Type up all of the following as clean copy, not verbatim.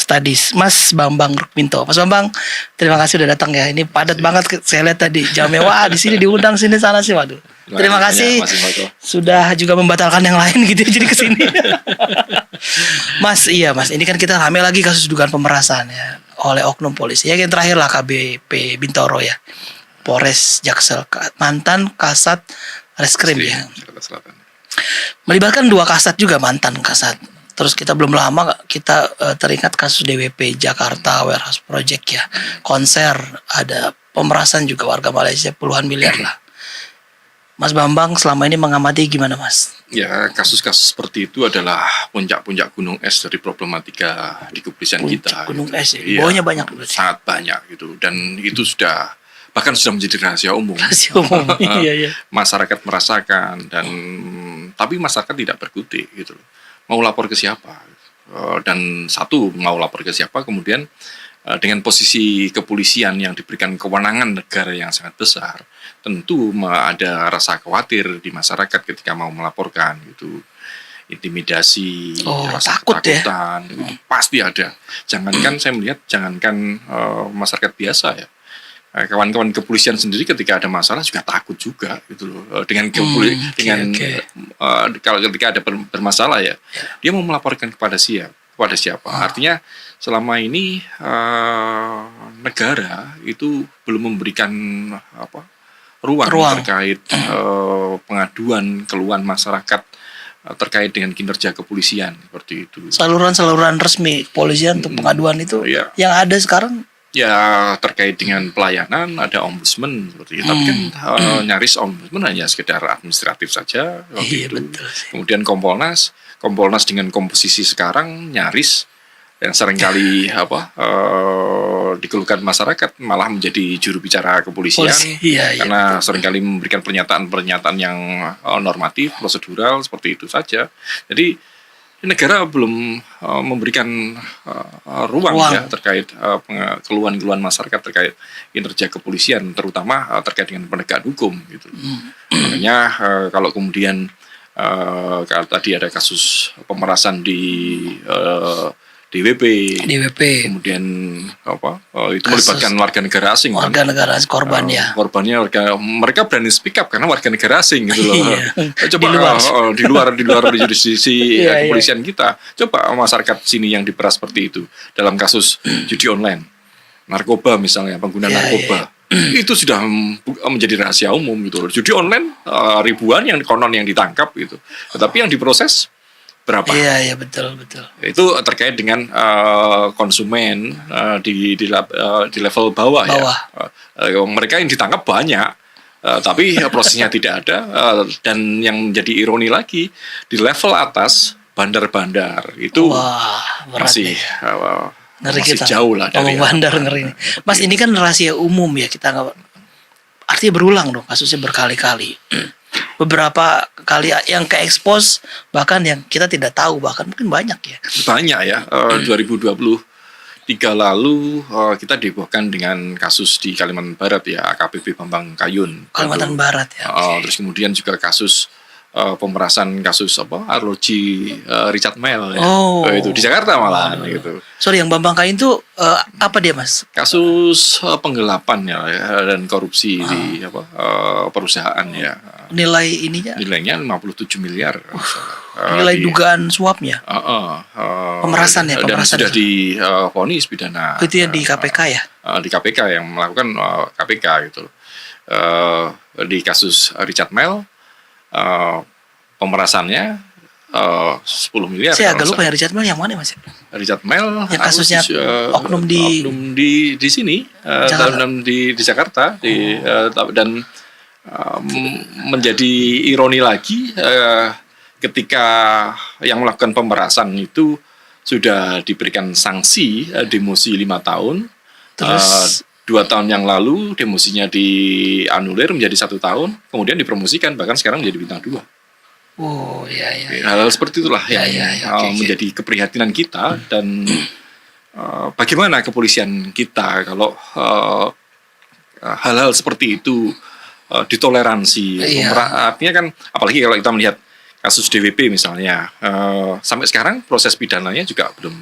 Studies, Mas Bambang Rukminto. Mas Bambang, terima kasih udah datang ya. Ini padat banget saya lihat tadi jamnya. Wah, di sini diundang sini sana sih, waduh. Terima kasih sudah juga membatalkan yang lain gitu jadi kesini. Mas, iya Mas, ini kan kita rame lagi kasus dugaan pemerasan ya oleh oknum polisi. Ya yang terakhir lah KBP Bintoro ya. Polres Jaksel, mantan Kasat Reskrim ya. Melibatkan 2 kasat juga, mantan kasat. Terus kita belum lama kita teringat kasus DWP Jakarta Warehouse Project ya. Konser, ada pemerasan juga warga Malaysia puluhan miliar lah. Mas Bambang selama ini mengamati gimana Mas? Ya, kasus-kasus seperti itu adalah puncak-puncak gunung es dari problematika di kepolisian kita. Gunung gitu. es ya, bawahnya banyak. Sangat banyak gitu. Dan itu bahkan sudah menjadi rahasia umum. Rahasia umum, iya. Masyarakat merasakan tapi masyarakat tidak berkutik gitu. Mau lapor ke siapa? Dan mau lapor ke siapa, kemudian dengan posisi kepolisian yang diberikan kewenangan negara yang sangat besar, tentu ada rasa khawatir di masyarakat ketika mau melaporkan gitu. Intimidasi, rasa ketakutan, ya? Itu pasti ada. Jangankan masyarakat biasa ya. Kawan-kawan kepolisian sendiri ketika ada masalah juga takut juga gitu loh. Kalau ketika ada bermasalah ya, dia mau melaporkan kepada siapa. Artinya selama ini negara itu belum memberikan ruang terkait pengaduan keluhan masyarakat terkait dengan kinerja kepolisian seperti itu. Saluran resmi kepolisian untuk pengaduan itu yang ada sekarang ya terkait dengan pelayanan ada ombudsman seperti itu. Tapi kan nyaris ombudsman hanya sekedar administratif saja waktu itu. Betul. Kemudian Kompolnas dengan komposisi sekarang nyaris yang seringkali dikeluhkan masyarakat malah menjadi juru bicara kepolisian karena seringkali memberikan pernyataan yang normatif, prosedural seperti itu saja. Jadi negara belum memberikan ruang ya terkait keluhan-keluhan masyarakat terkait kinerja kepolisian, terutama terkait dengan penegakan hukum gitu. Makanya kalau kemudian kalau tadi ada kasus pemerasan di DWP, kemudian itu melibatkan warga negara asing, korban ya. Korbannya mereka berani speak up karena warga negara asing gitu loh. Coba di luar jurisdiksi kepolisian kita, coba masyarakat sini yang diperas seperti itu dalam kasus judi online, narkoba misalnya, pengguna narkoba. Itu sudah menjadi rahasia umum gitu loh. Judi online ribuan yang konon yang ditangkap gitu. Tetapi yang diproses berapa? Iya betul. Itu terkait dengan konsumen di level bawah. Ya. Mereka yang ditangkap banyak, tapi prosesnya tidak ada. Dan yang menjadi ironi lagi di level atas bandar-bandar itu masih jauh lah dari bandar ngeri. Mas ini kan rahasia umum ya, kita nggak, artinya berulang dong kasusnya berkali-kali. Beberapa kali yang ke-expose bahkan yang kita tidak tahu, bahkan mungkin banyak ya. 2023 lalu kita dihebohkan dengan kasus di Kalimantan Barat ya, AKBP Bambang Kayun. Kalimantan Barat ya. Terus kemudian juga kasus pemerasan kasus Arloji Richard Mell ya. Itu di Jakarta malah gitu. Sorry, yang Bambang Kayun itu apa dia Mas? Kasus penggelapan ya dan korupsi di perusahaan ya. Nilainya 57 miliar. Nilai dugaan suapnya. Pemerasan ya, dan sudah divonis pidana. Itu yang di KPK ya? Di KPK yang melakukan KPK gitu. Di kasus Richard Mell pemerasannya 10 miliar. Saya agak lupa ya, Richard Mell yang mana Mas? Richard Mell yang kasusnya oknum di sini di Jakarta dan menjadi ironi lagi ketika yang melakukan pemerasan itu sudah diberikan sanksi demosi 5 tahun. Terus 2 tahun yang lalu demosinya dianulir menjadi 1 tahun, kemudian dipromosikan bahkan sekarang menjadi bintang 2. Hal-hal seperti itulah yang menjadi keprihatinan kita. Dan bagaimana kepolisian kita kalau hal-hal seperti itu ditoleransi. Artinya kan apalagi kalau kita melihat kasus DWP misalnya, sampai sekarang proses pidananya juga belum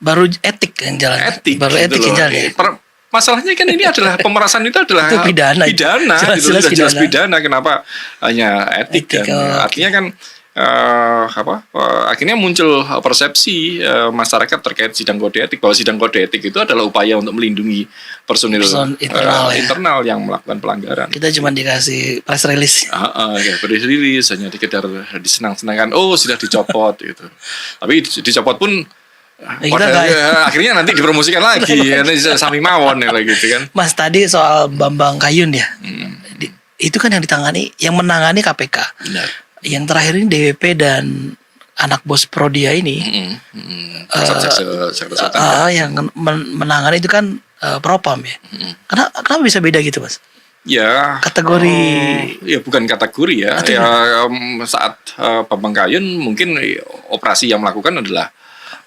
baru etik yang jalan. Etik, Baru gitu etik loh. yang jalan ya. Masalahnya kan ini adalah pemerasan itu adalah Itu pidana. gitu, Jelas-jelas sudah jelas pidana. pidana. Kenapa hanya etik, Etik, kan? oke. Artinya kan akhirnya muncul persepsi masyarakat terkait sidang kode etik, bahwa sidang kode etik itu adalah upaya untuk melindungi personil Internal, ya. internal yang melakukan pelanggaran. Kita cuma dikasih press release. Ya, rilis hanya sekedar disenang-senangkan, oh sudah dicopot gitu. Tapi dicopot pun kita akhirnya nanti dipromosikan lagi, nanti sami mawon ya gitu kan. Mas tadi soal Bambang Kayun ya, itu kan yang menangani KPK. Benar. Yang terakhir ini DWP dan anak bos Prodia ini, yang menangani itu kan Propam ya. Kenapa bisa beda gitu, Mas? Ya, kategori ya bukan kategori ya. Atau ya saat Bambang Kayun mungkin operasi yang melakukan adalah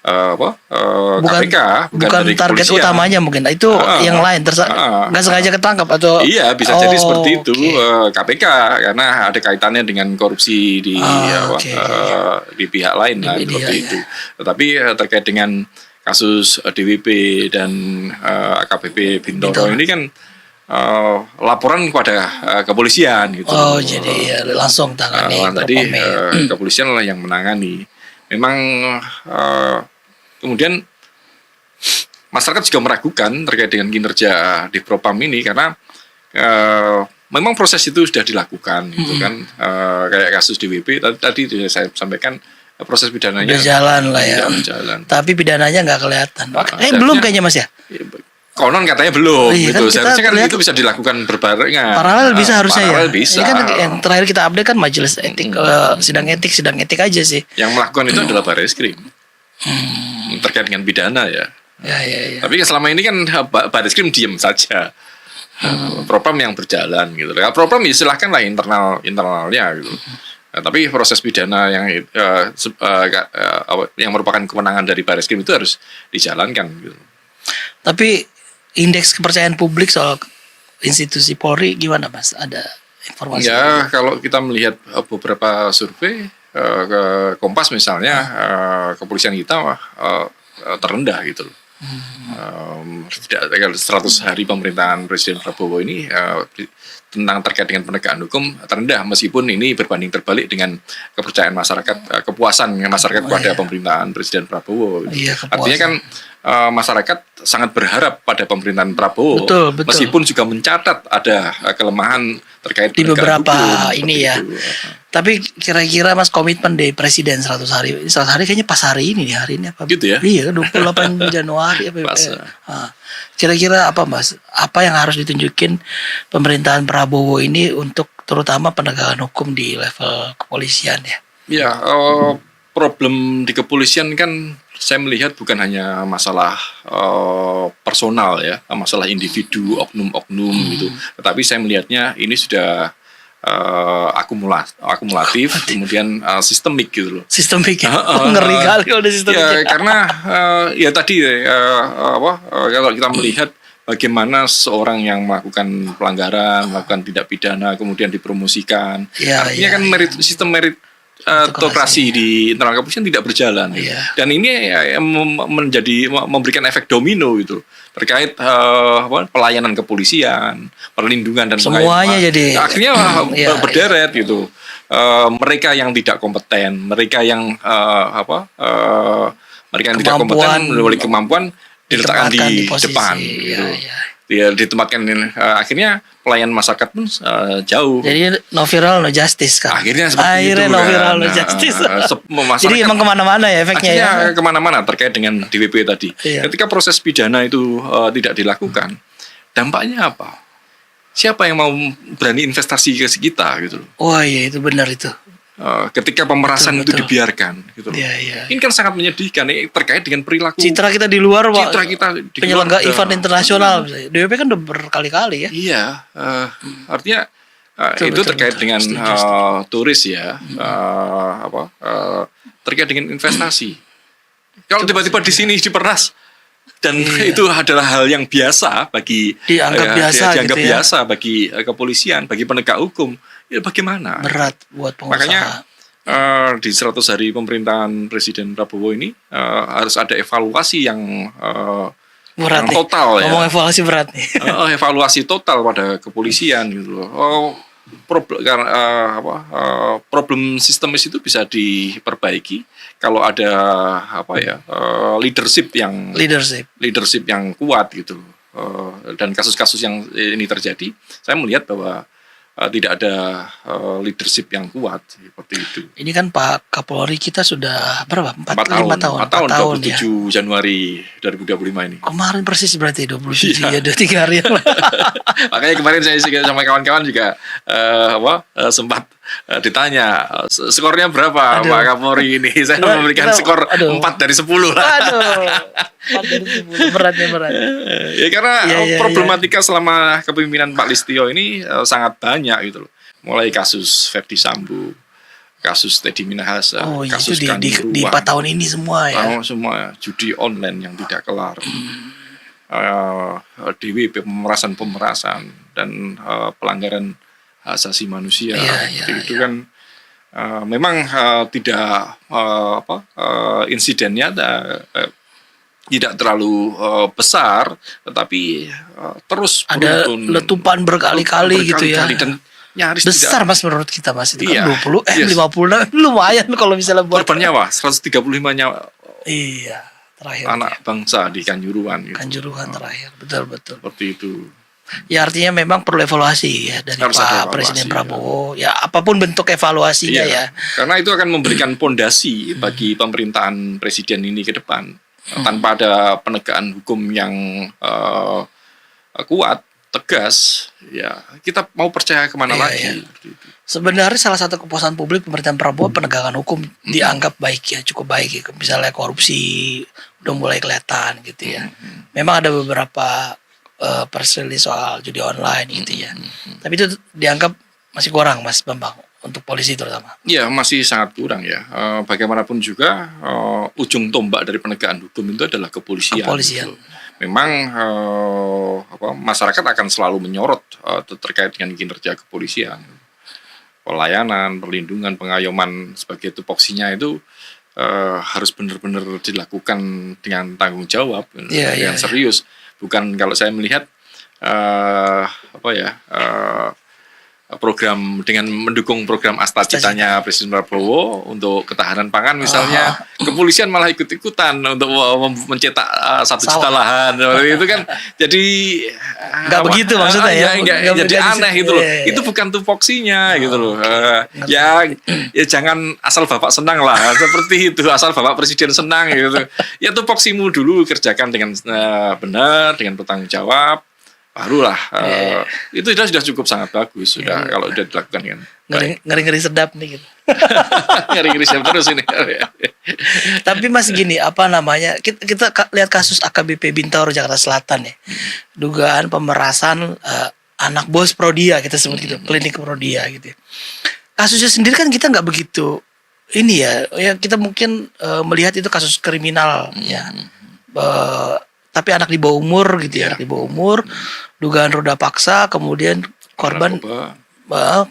KPK, bukan dari target kepolisian utamanya mungkin. Itu yang lain nggak sengaja ketangkap atau iya bisa jadi seperti itu. Okay. KPK karena ada kaitannya dengan korupsi di di pihak lain lah seperti itu. Tetapi terkait dengan kasus DWP dan AKBP Bintoro ini kan laporan kepada kepolisian gitu. Jadi ya langsung tangani. Tadi kepolisian lah yang menangani. Memang kemudian masyarakat juga meragukan terkait dengan kinerja di Propam ini karena memang proses itu sudah dilakukan gitu kan. Kayak kasus DWP tadi saya sampaikan proses pidananya berjalan lah ya. Berjalan. Tapi pidananya nggak kelihatan. Belum kayaknya Mas ya. Konon katanya belum gitu. Kan Seharusnya kan itu bisa dilakukan berbarengan. Paralel bisa harusnya paralel ya. Bisa. Ini kan yang terakhir kita update kan majelis etik, sidang etik aja sih. Yang melakukan itu adalah Bareskrim. Terkait dengan pidana ya. Ya. Tapi selama ini kan Bareskrim diem saja. Propam yang berjalan gitu. Ya, Propam ya silahkan lah internalnya gitu. Tapi proses pidana yang merupakan kewenangan dari Bareskrim itu harus dijalankan gitu. Tapi indeks kepercayaan publik soal institusi Polri gimana, Mas? Ada informasi? Ya, kalau kita melihat beberapa survei ke Kompas misalnya, kepolisian kita terendah gitu. Tidak 100 hari pemerintahan Presiden Prabowo ini tentang terkait dengan penegakan hukum terendah, meskipun ini berbanding terbalik dengan kepercayaan masyarakat, kepuasan masyarakat kepada pemerintahan Presiden Prabowo. Iya, artinya kan masyarakat sangat berharap pada pemerintahan Prabowo, betul. meskipun juga mencatat ada kelemahan terkait di beberapa hukum, ini ya. Itu. Tapi kira-kira Mas komitmen dari Presiden 100 hari, 100 hari kayaknya pas hari ini apa? Gitu ya? Iya, 28 Januari apa? Kira-kira apa, Mas? Apa yang harus ditunjukin pemerintahan Prabowo ini untuk terutama penegakan hukum di level kepolisian ya? Ya, problem di kepolisian kan saya melihat bukan hanya masalah personal ya, masalah individu, oknum-oknum gitu. Tetapi saya melihatnya ini sudah akumulatif, kemudian sistemik gitu loh. Sistemik ya? Ngeri kali kalau udah sistemik. Ya, karena ya tadi kalau kita melihat bagaimana seorang yang melakukan pelanggaran, melakukan tindak pidana, kemudian dipromosikan. Artinya kan sistem meritokrasi di internal kepolisian tidak berjalan. Dan ini memberikan efek domino gitu terkait pelayanan kepolisian, perlindungan dan semuanya jadi akhirnya berderet gitu. Mereka yang tidak kompeten, mereka yang tidak kompeten memiliki kemampuan diletakkan di depan gitu. Dia ditempatkan akhirnya pelayan masyarakat pun jauh. Jadi no viral no justice kan. Akhirnya seperti itu. No viral no justice. Jadi emang kemana-mana ya efeknya. Akhirnya kemana-mana terkait dengan DWP tadi. Ketika proses pidana itu tidak dilakukan, dampaknya apa? Siapa yang mau berani investasi ke kita gitu loh? Oh iya itu benar itu. Ketika pemerasan itu dibiarkan gitu loh. Ini kan sangat menyedihkan terkait dengan perilaku. Citra kita di luar, kita di penyelenggara event internasional. DWP kan udah berkali-kali ya. Iya, artinya itu terkait dengan turis ya, terkait dengan investasi. Kalau tiba-tiba di sini diperas dan itu adalah hal yang biasa bagi dianggap biasa bagi kepolisian, bagi penegak hukum. Ya bagaimana? Berat buat pengusaha. Makanya di 100 hari pemerintahan Presiden Prabowo ini harus ada evaluasi yang Berat yang nih. total ya. Ngomong evaluasi berat nih. Evaluasi total pada kepolisian gitu loh. Problem sistemis itu bisa diperbaiki kalau ada leadership yang kuat gitu. Dan kasus-kasus yang ini terjadi, saya melihat bahwa tidak ada leadership yang kuat seperti itu. Ini kan Pak Kapolri kita sudah berapa? 4 4 tahun, 27 ya. Januari 2025 ini. Kemarin persis berarti 27 Iya. ya, 3 hari yang lalu. Makanya kemarin saya sama kawan-kawan juga sempat ditanya skornya berapa Aduh. Pak Kapolri ini. Saya memberikan skor 4 dari 10 lah. Aduh. 4 dari 10 berat. Ya karena Iya. problematika selama kepemimpinan Pak Listio ini sangat banyak gitu loh. Mulai kasus Ferdy Sambo, kasus Teddy Minahasa, Oh, itu kasus di 4 tahun ini semua ya. semua judi online yang tidak kelar. DWP pemerasan dan pelanggaran hak asasi manusia itu kan memang tidak insidennya tidak terlalu besar, tetapi terus Ada beruntun, letupan berkali-kali gitu ya. dan nyaris Besar tidak. Mas menurut kita Mas itu Iya, kan 20 yes. 50 lumayan kalau misalnya buat Korban nyawa 135 nyawa Iya, terakhir anak bangsa di Kanjuruhan gitu. Kanjuruhan terakhir. Betul. Seperti itu. Ya artinya memang perlu evaluasi ya dari Harus ada Pak evaluasi, Presiden Prabowo. Ya apapun bentuk evaluasinya ya. Karena itu akan memberikan pondasi bagi pemerintahan presiden ini ke depan. Tanpa ada penegakan hukum yang kuat, tegas, ya kita mau percaya kemana lagi. Sebenarnya salah satu kepuasan publik pemerintahan Prabowo penegakan hukum dianggap baik ya, cukup baik ya. Misalnya korupsi udah mulai kelihatan gitu ya. Memang ada beberapa perselisihan soal judi online gitu ya. Tapi itu dianggap masih kurang Mas Bambang untuk polisi terutama. Ya masih sangat kurang ya. Bagaimanapun juga ujung tombak dari penegakan hukum itu adalah kepolisian. Gitu. Memang masyarakat akan selalu menyorot terkait dengan kinerja kepolisian. Pelayanan, perlindungan, pengayoman sebagai tupoksinya itu harus benar-benar dilakukan dengan tanggung jawab, dengan serius. Bukan kalau saya melihat program dengan mendukung program Asta-Citanya Presiden Prabowo untuk ketahanan pangan misalnya, kepolisian malah ikut-ikutan untuk mencetak 1 juta lahan. Itu kan jadi nggak begitu maksudnya ya. Jadi aneh gitu loh. Itu bukan tupoksinya gitu loh. Ya jangan asal Bapak senang lah seperti itu, asal Bapak Presiden senang gitu. Ya tupoksimu dulu kerjakan dengan benar, dengan bertanggung jawab. Barulah itu sudah cukup sangat bagus sudah kalau sudah dilakukan dengan ngeri sedap nih gitu. ngeri sedap terus ini. Tapi Mas gini, apa namanya, kita lihat kasus AKBP Bintaro Jakarta Selatan ya, dugaan pemerasan anak bos Prodia, kita sebut gitu, klinik Prodia gitu. Kasusnya sendiri kan kita nggak begitu ini ya kita mungkin melihat itu kasus kriminal ya. Tapi anak di bawah umur gitu ya, di bawah umur, dugaan roda paksa, kemudian korban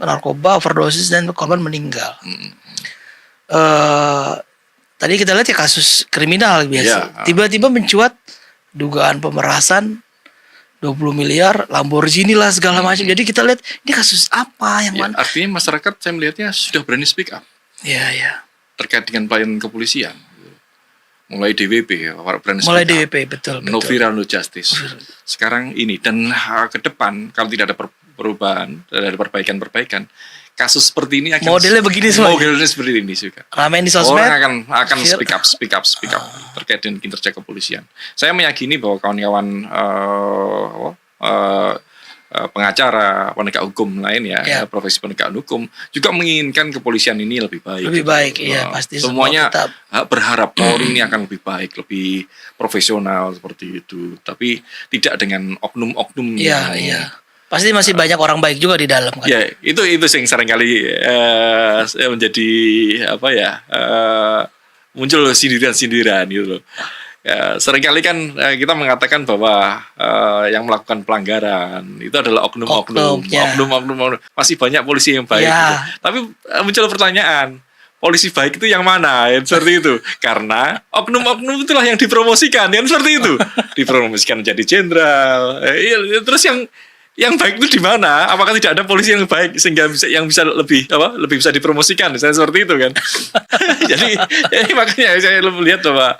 narkoba overdosis dan korban meninggal. Tadi kita lihat ya kasus kriminal biasa, tiba-tiba mencuat dugaan pemerasan 20 miliar, Lamborghini lah segala macam. Jadi kita lihat ini kasus apa yang mana? Artinya masyarakat saya melihatnya sudah berani speak up. Iya. Terkait dengan pelayanan kepolisian. Mulai DWP, DWP betul. No viral, no justice. Sekarang ini dan ke depan kalau tidak ada perubahan, ada perbaikan, kasus seperti ini akan modelnya begini semua. Modelnya seperti ini juga. Ramen di sosmed. Orang akan speak up terkait dengan kinerja kepolisian. Saya meyakini bahwa kawan-kawan pengacara, penegak hukum lain profesi penegak hukum juga menginginkan kepolisian ini lebih baik. Lebih baik, pasti. Semuanya berharap Polri ini akan lebih baik, lebih profesional seperti itu. Tapi tidak dengan oknum-oknum. Iya. Pasti masih banyak orang baik juga di dalam kan. Ya, itu yang seringkali menjadi muncul sindiran-sindiran gitu loh. Ya, seringkali kan kita mengatakan bahwa yang melakukan pelanggaran itu adalah oknum-oknum. Masih banyak polisi yang baik. Gitu. Tapi muncul pertanyaan, polisi baik itu yang mana, ya, seperti itu. Karena oknum-oknum itulah yang dipromosikan, ya, seperti itu. Dipromosikan menjadi jenderal. Terus yang baik itu di mana? Apakah tidak ada polisi yang baik sehingga bisa lebih bisa dipromosikan? Misalnya seperti itu kan. jadi makanya saya lihat bahwa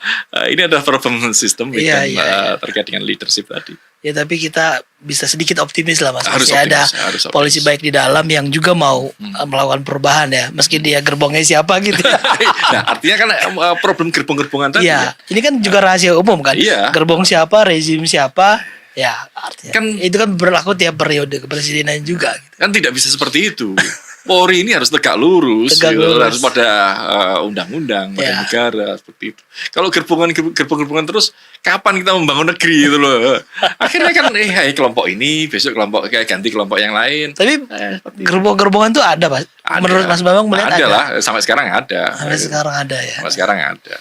ini adalah problem sistem terkait dengan leadership tadi. Ya tapi kita bisa sedikit optimis lah Mas. Harus Masih ada optimis. polisi baik di dalam yang juga mau melakukan perubahan ya. Meski dia gerbongnya siapa gitu. Nah artinya kan problem gerbong-gerbongan tadi. Iya. Ini kan juga rahasia umum kan. Iya. Gerbong siapa, rezim siapa. Ya artinya kan itu kan berlaku tiap periode kepresidenan juga gitu. Kan tidak bisa seperti itu. Polri ini harus tegak lurus. Harus pada undang-undang, pada negara seperti itu. Kalau gerbong-gerbongan terus, kapan kita membangun negeri gitu loh? Akhirnya kan kelompok ini, besok kelompok ganti kelompok yang lain. Tapi gerbong-gerbongan tuh ada Mas. Menurut Mas Bambang melihat ada lah, sampai sekarang ada. Sampai sekarang ada ya. Sampai sekarang ada.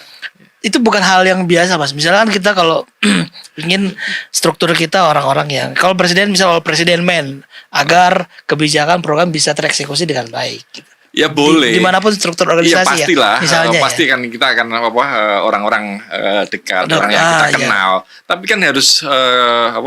Itu bukan hal yang biasa Mas. Misalkan kita kalau ingin struktur kita orang-orang yang kalau presiden misal presiden agar kebijakan program bisa tereksekusi dengan baik gitu. Ya boleh. Dimanapun struktur organisasi pastilah, misalnya pasti kan kita akan orang-orang dekat, orang yang kita kenal. Tapi kan harus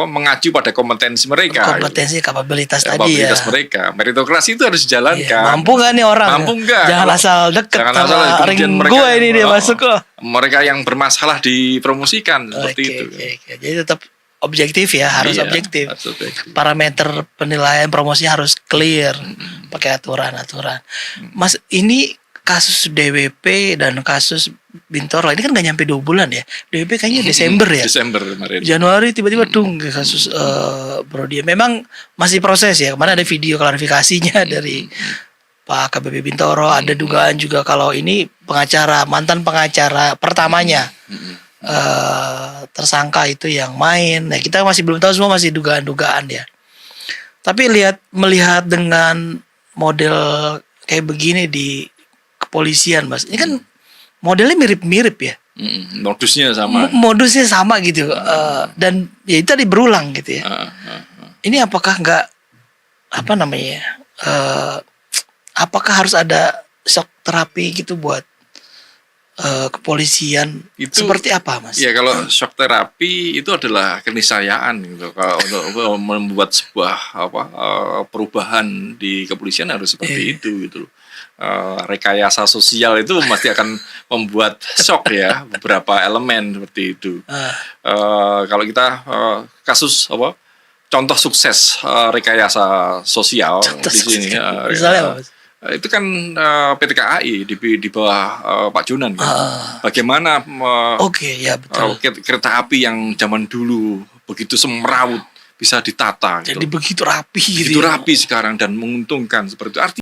mengacu pada kompetensi mereka. Kompetensi, kapabilitas tadi kapabilitas mereka. Meritokrasi itu harus dijalankan. Mampu nggak nih orang? Mampu nggak? Jangan asal deket sama ring gue ini dia masuk kok. Mereka yang bermasalah dipromosikan seperti itu. Jadi tetap objektif ya, harus objektif. Parameter penilaian promosinya harus clear, pakai aturan-aturan. Mas, ini kasus DWP dan kasus Bintoro ini kan gak nyampe 2 bulan ya. DWP kayaknya Desember ya. Desember kemarin. Januari tiba-tiba kasus Brodia. Memang masih proses ya. Kemarin ada video klarifikasinya dari Pak KBP Bintoro. Ada dugaan juga kalau ini mantan pengacara pertamanya. Tersangka itu yang main. Nah, kita masih belum tahu, semua masih dugaan-dugaan ya. Tapi melihat dengan model kayak begini di kepolisian, Mas. Ini kan modelnya mirip-mirip ya. Modusnya sama. Modusnya sama gitu. Dan ya itu tadi berulang gitu ya. Ini apakah nggak apakah harus ada shock terapi gitu buat kepolisian itu seperti apa Mas? Ya kalau shock terapi itu adalah keniscayaan gitu. Kalau untuk membuat sebuah perubahan di kepolisian harus seperti itu gitu. Rekayasa sosial itu pasti akan membuat shock ya beberapa elemen seperti itu. Kalau kita kasus contoh sukses rekayasa sosial di sini. Misalnya apa Mas? Itu kan PT KAI di bawah Pak Jonan kan. Bagaimana betul. Kereta api yang zaman dulu begitu semrawut bisa ditata. Jadi begitu rapi gitu. Begitu rapi sekarang dan menguntungkan seperti itu.